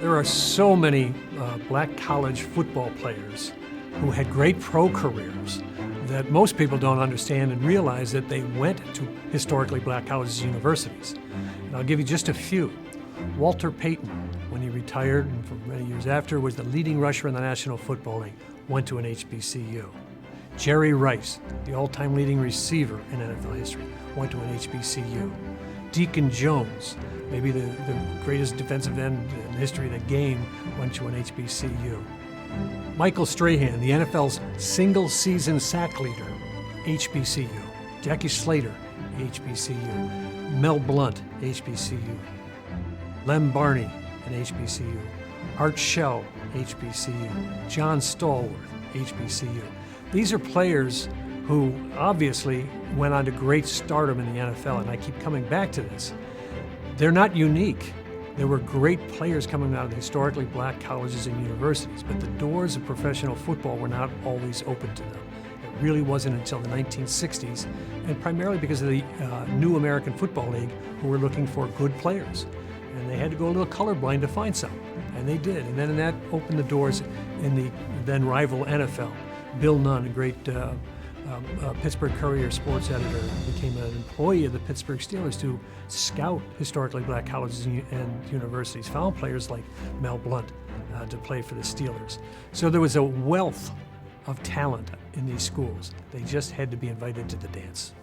There are so many black college football players who had great pro careers that most people don't understand and realize that they went to historically black colleges and universities. And I'll give you just a few. Walter Payton, when he retired and for many years after, was the leading rusher in the National Football League, went to an HBCU. Jerry Rice, the all-time leading receiver in NFL history, went to an HBCU. Deacon Jones, maybe the greatest defensive end in the history of the game, went to an HBCU. Michael Strahan, the NFL's single-season sack leader, HBCU. Jackie Slater, HBCU. Mel Blount, HBCU. Lem Barney, an HBCU. Art Shell, HBCU. John Stallworth, HBCU. These are players who obviously went on to great stardom in the NFL, and I keep coming back to this. They're not unique. There were great players coming out of the historically black colleges and universities, but the doors of professional football were not always open to them. It really wasn't until the 1960s, and primarily because of the new American Football League, who were looking for good players. And they had to go a little colorblind to find some, and they did. And then that opened the doors in the then rival NFL. Bill Nunn, a great Pittsburgh Courier sports editor, became an employee of the Pittsburgh Steelers to scout historically black colleges and universities, found players like Mel Blount to play for the Steelers. So there was a wealth of talent in these schools. They just had to be invited to the dance.